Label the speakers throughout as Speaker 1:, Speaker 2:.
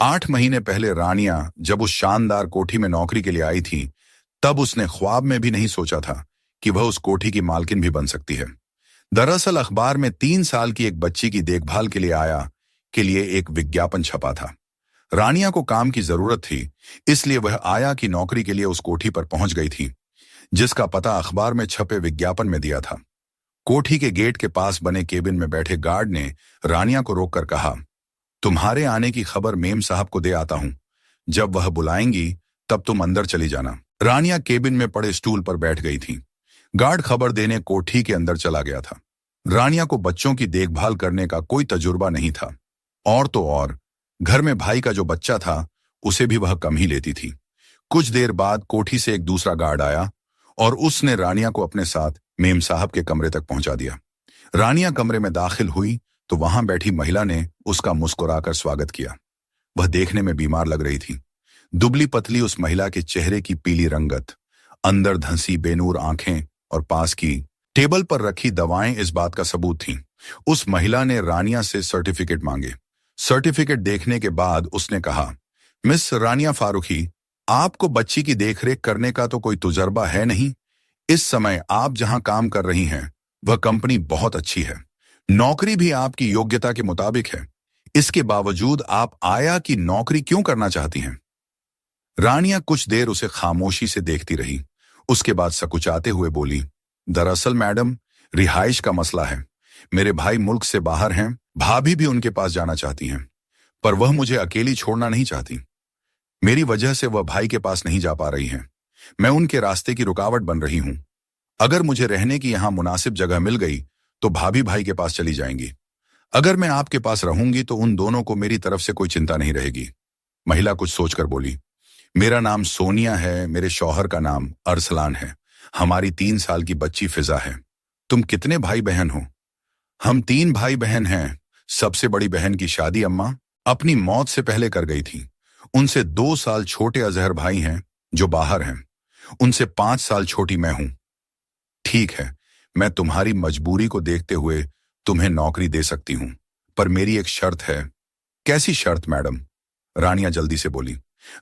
Speaker 1: 8 महीने पहले रानिया जब उस शानदार कोठी में नौकरी के लिए आई थी, तब उसने ख्वाब में भी नहीं सोचा था कि वह उस कोठी की मालकिन भी बन सकती है। दरअसल अखबार में 3 साल की एक बच्ची की देखभाल के लिए एक विज्ञापन छपा था। रानिया को काम की जरूरत थी, इसलिए वह आया की नौकरी के लिए उस कोठी पर पहुंच गई थी, जिसका पता अखबार में छपे विज्ञापन में दिया था। कोठी के गेट के पास बने केबिन में बैठे गार्ड ने रानिया को रोककर कहा, तुम्हारे आने की खबर मेम साहब को दे आता हूं। जब वह बुलाएंगी तब तुम अंदर चली जाना। रानिया केबिन में पड़े स्टूल पर बैठ गई थी। गार्ड खबर देने कोठी के अंदर चला गया था। रानिया को बच्चों की देखभाल करने का कोई तजुर्बा नहीं था, और तो और घर में भाई का जो बच्चा था उसे भी वह कम ही लेती थी। कुछ देर बाद कोठी से एक दूसरा गार्ड आया और उसने रानिया को अपने साथ मेम साहब के कमरे तक पहुंचा दिया। रानिया कमरे में दाखिल हुई तो वहां बैठी महिला ने उसका मुस्कुराकर स्वागत किया। वह देखने में बीमार लग रही थी। दुबली पतली उस महिला के चेहरे की पीली रंगत, अंदर धंसी बेनूर आंखें और पास की टेबल पर रखी दवाएं इस बात का सबूत थीं। उस महिला ने रानिया से सर्टिफिकेट मांगे। सर्टिफिकेट देखने के बाद उसने कहा, मिस रानिया फारूकी, आपको बच्ची की देखरेख करने का तो कोई तजुर्बा है नहीं। इस समय आप जहां काम कर रही हैं वह कंपनी बहुत अच्छी है, नौकरी भी आपकी योग्यता के मुताबिक है। इसके बावजूद आप आया की नौकरी क्यों करना चाहती हैं? रानिया कुछ देर उसे खामोशी से देखती रही। उसके बाद सकुचाते हुए बोली, दरअसल मैडम, रिहाइश का मसला है। मेरे भाई मुल्क से बाहर हैं, भाभी भी उनके पास जाना चाहती हैं, पर वह मुझे अकेली छोड़ना नहीं चाहती। मेरी वजह से वह भाई के पास नहीं जा पा रही हैं। मैं उनके रास्ते की रुकावट बन रही हूं। अगर मुझे रहने की यहां मुनासिब जगह मिल गई तो भाभी भाई के पास चली जाएंगी। अगर मैं आपके पास रहूंगी तो उन दोनों को मेरी तरफ से कोई चिंता नहीं रहेगी। महिला कुछ सोचकर बोली, मेरा नाम सोनिया है, मेरे शौहर का नाम अरसलान है, हमारी 3 साल की बच्ची फिजा है। तुम कितने भाई बहन हो? हम 3 भाई बहन हैं। सबसे बड़ी बहन की शादी अम्मा अपनी मौत से पहले कर गई थी। उनसे 2 साल छोटे अजहर भाई हैं जो बाहर हैं। उनसे 5 साल छोटी मैं हूं। ठीक है, मैं तुम्हारी मजबूरी को देखते हुए तुम्हें नौकरी दे सकती हूं, पर मेरी एक शर्त है। कैसी शर्त मैडम? रानिया जल्दी से बोली।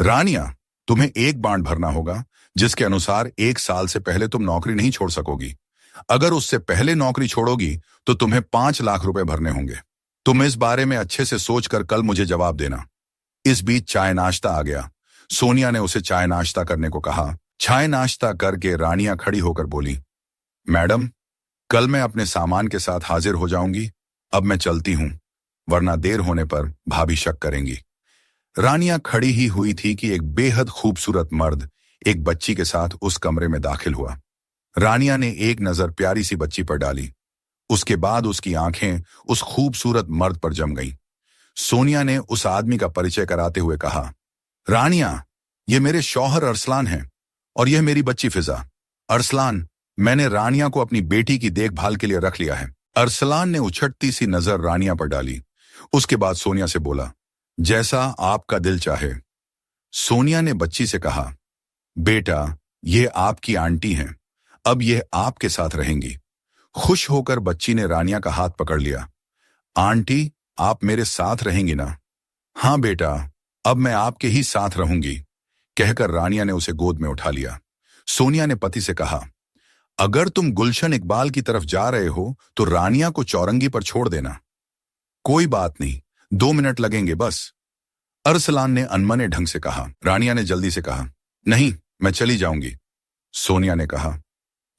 Speaker 1: रानिया, तुम्हें एक बांड भरना होगा जिसके अनुसार 1 साल से पहले तुम नौकरी नहीं छोड़ सकोगी। अगर उससे पहले नौकरी छोड़ोगी तो तुम्हें 5 लाख रुपए भरने होंगे। तुम इस बारे में अच्छे से सोचकर कल मुझे जवाब देना। इस बीच चाय नाश्ता आ गया। सोनिया ने उसे चाय नाश्ता करने को कहा। चाय नाश्ता करके रानिया खड़ी होकर बोली, मैडम, कल मैं अपने सामान के साथ हाजिर हो जाऊंगी। अब मैं चलती हूं, वरना देर होने पर भाभी शक करेंगी। रानिया खड़ी ही हुई थी कि एक बेहद खूबसूरत मर्द एक बच्ची के साथ उस कमरे में दाखिल हुआ। रानिया ने एक नजर प्यारी सी बच्ची पर डाली। उसके बाद उसकी आंखें उस खूबसूरत मर्द पर जम गईं। सोनिया ने उस आदमी का परिचय कराते हुए कहा, रानिया, ये मेरे शौहर अरसलान हैं और यह मेरी बच्ची फिजा। अरसलान, मैंने रानिया को अपनी बेटी की देखभाल के लिए रख लिया है। अरसलान ने उछटती सी नजर रानिया पर डाली। उसके बाद सोनिया से बोला, जैसा आपका दिल चाहे। सोनिया ने बच्ची से कहा, बेटा, ये आपकी आंटी हैं, अब ये आपके साथ रहेंगी। खुश होकर बच्ची ने रानिया का हाथ पकड़ लिया। आंटी, आप मेरे साथ रहेंगी ना? हाँ बेटा, अब मैं आपके ही साथ रहूंगी, कहकर रानिया ने उसे गोद में उठा लिया। सोनिया ने पति से कहा, अगर तुम गुलशन इकबाल की तरफ जा रहे हो तो रानिया को चौरंगी पर छोड़ देना। कोई बात नहीं, 2 मिनट लगेंगे बस, अरसलान ने अनमने ढंग से कहा। रानिया ने जल्दी से कहा, नहीं, मैं चली जाऊंगी। सोनिया ने कहा,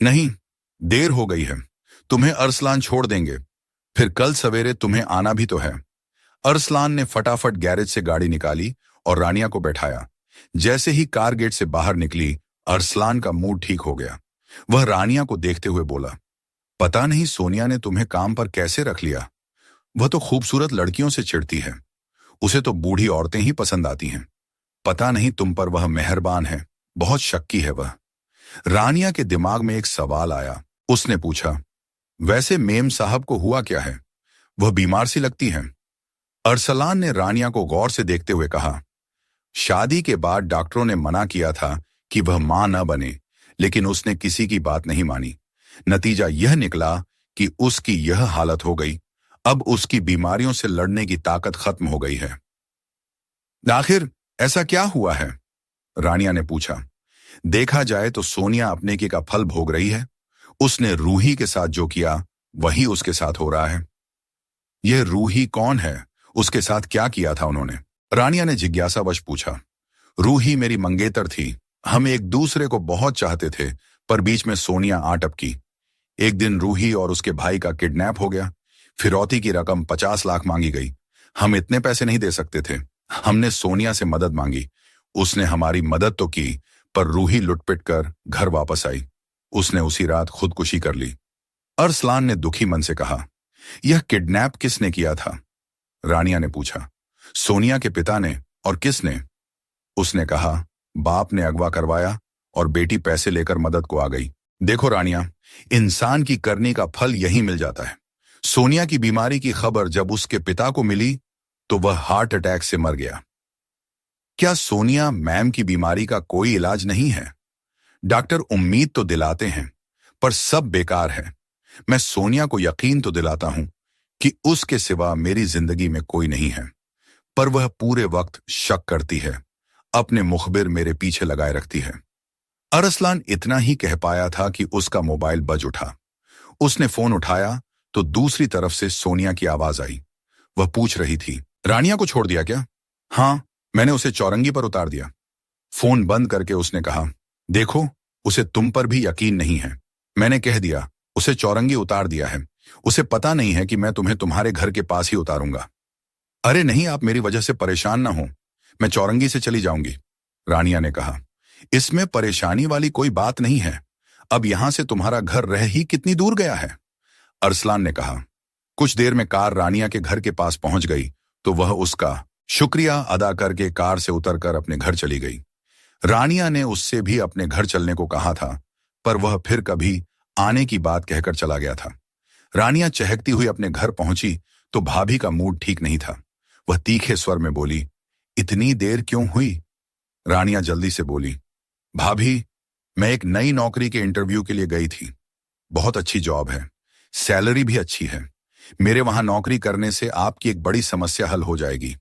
Speaker 1: नहीं, देर हो गई है, तुम्हें अरसलान छोड़ देंगे, फिर कल सवेरे तुम्हें आना भी तो है। अरसलान ने फटाफट गैरेज से गाड़ी निकाली और रानिया को बैठाया। जैसे ही कार गेट से बाहर निकली, अरसलान का मूड ठीक हो गया। वह रानिया को देखते हुए बोला, पता नहीं सोनिया ने तुम्हें काम पर कैसे रख लिया। वह तो खूबसूरत लड़कियों से चिढ़ती है, उसे तो बूढ़ी औरतें ही पसंद आती हैं। पता नहीं तुम पर वह मेहरबान है, बहुत शक्की है वह। रानिया के दिमाग में एक सवाल आया। उसने पूछा, वैसे मेम साहब को हुआ क्या है? वह बीमार सी लगती हैं। अरसलान ने रानिया को गौर से देखते हुए कहा, शादी के बाद डॉक्टरों ने मना किया था कि वह मां न बने, लेकिन उसने किसी की बात नहीं मानी। नतीजा यह निकला कि उसकी यह हालत हो गई। अब उसकी बीमारियों से लड़ने की ताकत खत्म हो गई है। आखिर ऐसा क्या हुआ है? रानिया ने पूछा। देखा जाए तो सोनिया अपने के का फल भोग रही है। उसने रूही के साथ जो किया वही उसके साथ हो रहा है। यह रूही कौन है? उसके साथ क्या किया था उन्होंने? रानिया ने जिज्ञासावश पूछा। रूही मेरी मंगेतर थी। हम एक दूसरे को बहुत चाहते थे, पर बीच में सोनिया आ टपकी। एक दिन रूही और उसके भाई का किडनैप हो गया। फिरौती की रकम 50 लाख मांगी गई। हम इतने पैसे नहीं दे सकते थे। हमने सोनिया से मदद मांगी। उसने हमारी मदद तो की, पर रूही लुटपिट कर घर वापस आई। उसने उसी रात खुदकुशी कर ली। अरसलान ने दुखी मन से कहा, यह किडनैप किसने किया था? रानिया ने पूछा। सोनिया के पिता ने। और किसने? उसने कहा, बाप ने अगवा करवाया और बेटी पैसे लेकर मदद को आ गई। देखो रानिया, इंसान की करनी का फल यही मिल जाता है। सोनिया की बीमारी की खबर जब उसके पिता को मिली तो वह हार्ट अटैक से मर गया। क्या सोनिया मैम की बीमारी का कोई इलाज नहीं है? डॉक्टर उम्मीद तो दिलाते हैं, पर सब बेकार है। मैं सोनिया को यकीन तो दिलाता हूं कि उसके सिवा मेरी जिंदगी में कोई नहीं है, पर वह पूरे वक्त शक करती है। अपने मुखबिर मेरे पीछे लगाए रखती है। अरसलान इतना ही कह पाया था कि उसका मोबाइल बज उठा। उसने फोन उठाया तो दूसरी तरफ से सोनिया की आवाज आई। वह पूछ रही थी, रानिया को छोड़ दिया क्या? हाँ, मैंने उसे चौरंगी पर उतार दिया। फोन बंद करके उसने कहा, देखो, उसे तुम पर भी यकीन नहीं है। मैंने कह दिया, उसे चौरंगी उतार दिया है। उसे पता नहीं है कि मैं तुम्हें तुम्हारे घर के पास ही उतारूंगा। अरे नहीं, आप मेरी वजह से परेशान ना हो। मैं चौरंगी से चली जाऊंगी। रानिया ने कहा, इसमें परेशानी वाली कोई बात नहीं है। अब यहां से तुम्हारा घर रह ही कितनी दूर गया है? अरसलान ने कहा। कुछ देर में कार रानिया के घर के पास पहुंच गई तो वह उसका शुक्रिया अदा करके कार से उतरकर अपने घर चली गई। रानिया ने उससे भी अपने घर चलने को कहा था, पर वह फिर कभी आने की बात कहकर चला गया था। रानिया चहकती हुई अपने घर पहुंची तो भाभी का मूड ठीक नहीं था। वह तीखे स्वर में बोली, इतनी देर क्यों हुई? रानिया जल्दी से बोली, भाभी, मैं एक नई नौकरी के इंटरव्यू के लिए गई थी। बहुत अच्छी जॉब है, सैलरी भी अच्छी है। मेरे वहां नौकरी करने से आपकी एक बड़ी समस्या हल हो जाएगी।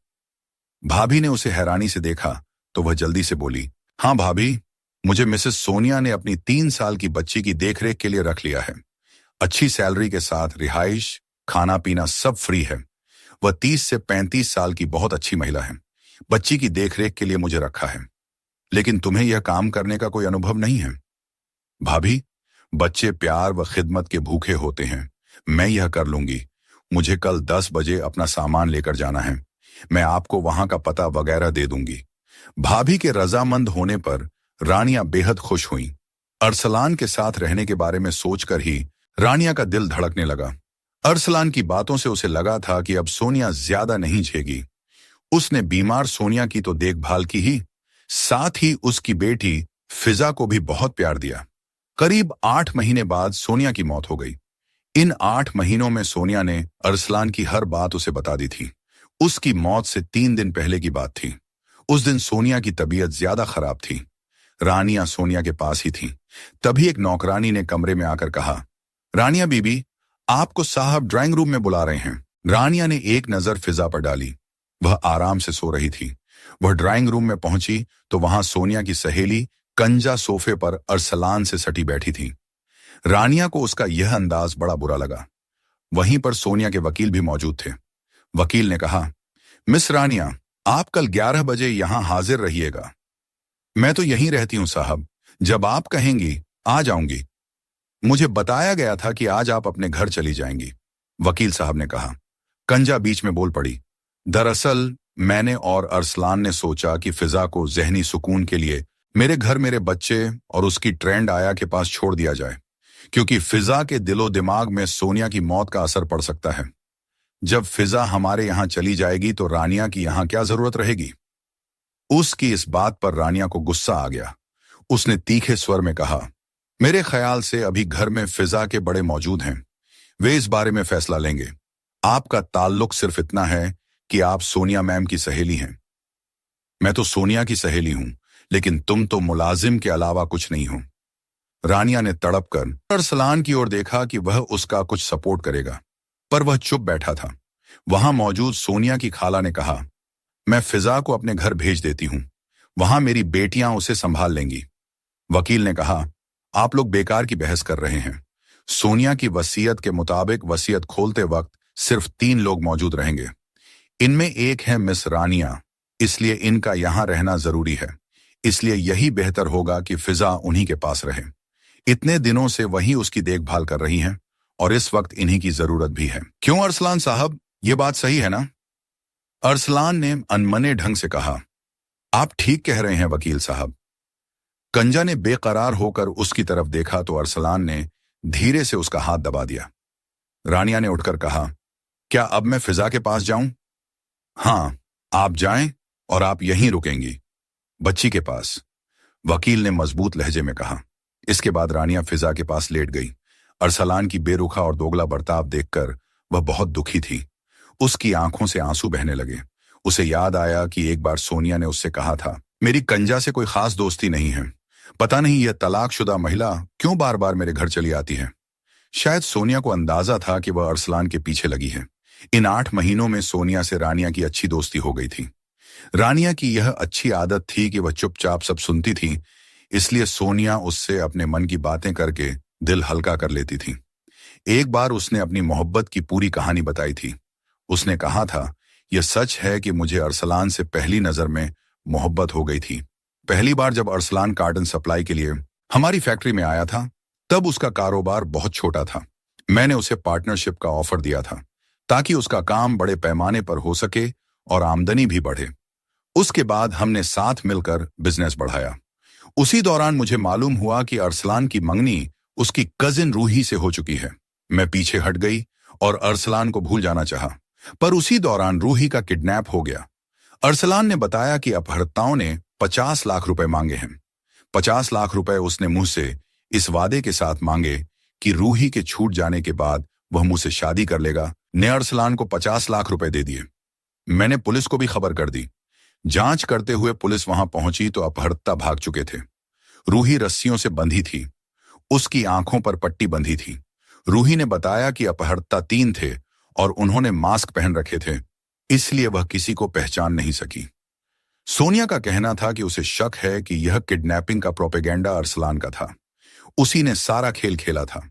Speaker 1: भाभी ने उसे हैरानी से देखा तो वह जल्दी से बोली, हाँ भाभी, मुझे मिसेस सोनिया ने अपनी 3 साल की बच्ची की देखरेख के लिए रख लिया है। अच्छी सैलरी के साथ रिहाइश, खाना पीना सब फ्री है। वह 30 से 35 साल की बहुत अच्छी महिला है। बच्ची की देखरेख के लिए मुझे रखा है। लेकिन तुम्हें यह काम करने का कोई अनुभव नहीं है। भाभी, बच्चे प्यार व खिदमत के भूखे होते हैं। मैं यह कर लूंगी। मुझे कल 10 बजे अपना सामान लेकर जाना है। मैं आपको वहां का पता वगैरह दे दूंगी। भाभी के रजामंद होने पर रानिया बेहद खुश हुई। अरसलान के साथ रहने के बारे में सोचकर ही रानिया का दिल धड़कने लगा। अरसलान की बातों से उसे लगा था कि अब सोनिया ज्यादा नहीं झेगी। उसने बीमार सोनिया की तो देखभाल की ही, साथ ही उसकी बेटी फिजा को भी बहुत प्यार दिया। करीब 8 महीने बाद सोनिया की मौत हो गई। इन 8 महीनों में सोनिया ने अरसलान की हर बात उसे बता दी थी। उसकी मौत से 3 दिन पहले की बात थी। उस दिन सोनिया की तबीयत ज्यादा खराब थी। रानिया सोनिया के पास ही थी। तभी एक नौकरानी ने कमरे में आकर कहा, रानिया बीबी, आपको साहब ड्राइंग रूम में बुला रहे हैं। रानिया ने एक नजर फिजा पर डाली। वह आराम से सो रही थी। वह ड्राइंग रूम में पहुंची तो वहां सोनिया की सहेली कंजा सोफे पर अरसलान से सटी बैठी थी। रानिया को उसका यह अंदाज बड़ा बुरा लगा। वहीं पर सोनिया के वकील भी मौजूद थे। वकील ने कहा, मिस रानिया, आप कल 11 बजे यहां हाजिर रहिएगा। मैं तो यहीं रहती हूं साहब, जब आप कहेंगी आ जाऊंगी। मुझे बताया गया था कि आज आप अपने घर चली जाएंगी, वकील साहब ने कहा। कंजा बीच में बोल पड़ी, दरअसल मैंने और अरसलान ने सोचा कि फिजा को जहनी सुकून के लिए मेरे घर मेरे बच्चे और उसकी ट्रेंड आया के पास छोड़ दिया जाए, क्योंकि फिजा के दिलो दिमाग में सोनिया की मौत का असर पड़ सकता है। जब फिजा हमारे यहां चली जाएगी तो रानिया की यहां क्या जरूरत रहेगी? उसकी इस बात पर रानिया को गुस्सा आ गया। उसने तीखे स्वर में कहा, मेरे ख्याल से अभी घर में फिजा के बड़े मौजूद हैं। वे इस बारे में फैसला लेंगे। आपका ताल्लुक सिर्फ इतना है कि आप सोनिया मैम की सहेली हैं। मैं तो सोनिया की सहेली हूं, लेकिन तुम तो मुलाजिम के अलावा कुछ नहीं हो। रानिया ने तड़प कर अरसलान की ओर देखा कि वह उसका कुछ सपोर्ट करेगा, पर वह चुप बैठा था। वहां मौजूद सोनिया की खाला ने कहा, मैं फिजा को अपने घर भेज देती हूं, वहां मेरी बेटियां उसे संभाल लेंगी। वकील ने कहा, आप लोग बेकार की बहस कर रहे हैं। सोनिया की वसीयत के मुताबिक वसीयत खोलते वक्त सिर्फ 3 लोग मौजूद रहेंगे। इनमें एक है मिस रानिया, इसलिए इनका यहां रहना जरूरी है। इसलिए यही बेहतर होगा कि फिजा उन्हीं के पास रहे। इतने दिनों से वही उसकी देखभाल कर रही हैं और इस वक्त इन्हीं की जरूरत भी है। क्यों अरसलान साहब, ये बात सही है ना? अरसलान ने अनमने ढंग से कहा, आप ठीक कह रहे हैं वकील साहब। कंजा ने बेकरार होकर उसकी तरफ देखा तो अरसलान ने धीरे से उसका हाथ दबा दिया। रानिया ने उठकर कहा, क्या अब मैं फिजा के पास जाऊं? हाँ, आप जाएं और आप यहीं रुकेंगी, बच्ची के पास, वकील ने मजबूत लहजे में कहा। इसके बाद रानिया फिजा के पास लेट गई। अरसलान की बेरुखा और दोगला बर्ताव देखकर वह बहुत दुखी थी। उसकी आंखों से आंसू बहने लगे। उसे याद आया कि एक बार सोनिया ने उससे कहा था, मेरी कंजा से कोई खास दोस्ती नहीं है, पता नहीं यह तलाकशुदा महिला क्यों बार बार मेरे घर चली आती है। शायद सोनिया को अंदाजा था कि वह अरसलान के पीछे लगी है। इन 8 महीनों में सोनिया से रानिया की अच्छी दोस्ती हो गई थी। रानिया की यह अच्छी आदत थी कि वह चुपचाप सब सुनती थी, इसलिए सोनिया उससे अपने मन की बातें करके दिल हल्का कर लेती थी। एक बार उसने अपनी मोहब्बत की पूरी कहानी बताई थी। उसने कहा था, यह सच है कि मुझे अरसलान से पहली नजर में मोहब्बत हो गई थी। पहली बार जब अरसलान कार्टन सप्लाई के लिए हमारी फैक्ट्री में आया था, तब उसका कारोबार बहुत छोटा था। मैंने उसे पार्टनरशिप का ऑफर दिया था ताकि उसका काम बड़े पैमाने पर हो सके और आमदनी भी बढ़े। उसके बाद हमने साथ मिलकर बिजनेस बढ़ाया। उसी दौरान मुझे मालूम हुआ कि अरसलान की मंगनी उसकी कजिन रूही से हो चुकी है। मैं पीछे हट गई और अरसलान को भूल जाना चाहा, पर उसी दौरान रूही का किडनैप हो गया। अरसलान ने बताया कि अपहर्ताओं ने 50 लाख रुपए मांगे हैं। 50 लाख रुपए उसने मुझ से इस वादे के साथ मांगे कि रूही के छूट जाने के बाद वह मुझसे शादी कर लेगा। ने अरसलान को 50 लाख रुपए दे दिए। मैंने पुलिस को भी खबर कर दी। जांच करते हुए पुलिस वहां पहुंची तो अपहर्ता भाग चुके थे। रूही रस्सियों से बंधी थी, उसकी आंखों पर पट्टी बंधी थी। रूही ने बताया कि अपहर्ता 3 थे और उन्होंने मास्क पहन रखे थे, इसलिए वह किसी को पहचान नहीं सकी। सोनिया का कहना था कि उसे शक है कि यह किडनैपिंग का प्रोपेगेंडा अरसलान का था। उसी ने सारा खेल खेला था।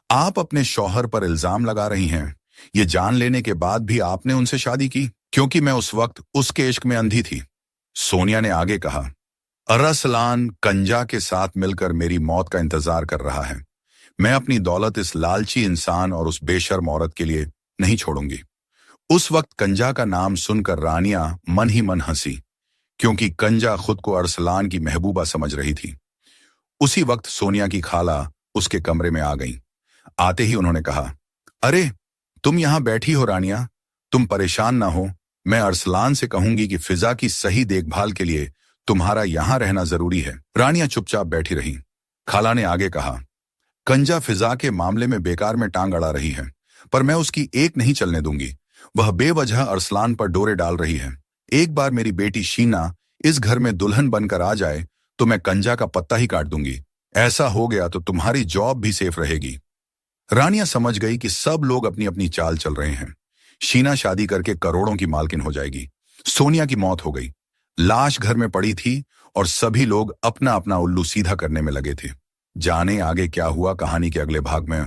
Speaker 1: आप अपने शौहर पर इल्जाम लगा रही हैं, ये जान लेने के बाद भी आपने उनसे शादी की, क्योंकि मैं उस वक्त उसके इश्क में अंधी थी। सोनिया ने आगे कहा, अरसलान कंजा के साथ मिलकर मेरी मौत का इंतजार कर रहा है। मैं अपनी दौलत इस लालची इंसान और उस बेशर्म औरत के लिए नहीं छोड़ूंगी। उस वक्त कंजा का नाम सुनकर रानिया मन ही मन हंसी, क्योंकि कंजा खुद को अरसलान की महबूबा समझ रही थी। उसी वक्त सोनिया की खाला उसके कमरे में आ गई। आते ही उन्होंने कहा, अरे तुम यहां बैठी हो रानिया, तुम परेशान ना हो। मैं अरसलान से कहूंगी कि फिजा की सही देखभाल के लिए तुम्हारा यहां रहना जरूरी है। रानिया चुपचाप बैठी रही। खाला ने आगे कहा, कंजा फिजा के मामले में बेकार में टांग अड़ा रही है, पर मैं उसकी एक नहीं चलने दूंगी। वह बेवजह अरसलान पर डोरे डाल रही है। एक बार मेरी बेटी शीना इस घर में दुल्हन बनकर आ जाए तो मैं कंजा का पत्ता ही काट दूंगी। ऐसा हो गया तो तुम्हारी जॉब भी सेफ रहेगी। रानिया समझ गई कि सब लोग अपनी अपनी चाल चल रहे हैं। शीना शादी करके करोड़ों की मालकिन हो जाएगी। सोनिया की मौत हो गई, लाश घर में पड़ी थी और सभी लोग अपना अपना उल्लू सीधा करने में लगे थे। जाने आगे क्या हुआ कहानी के अगले भाग में।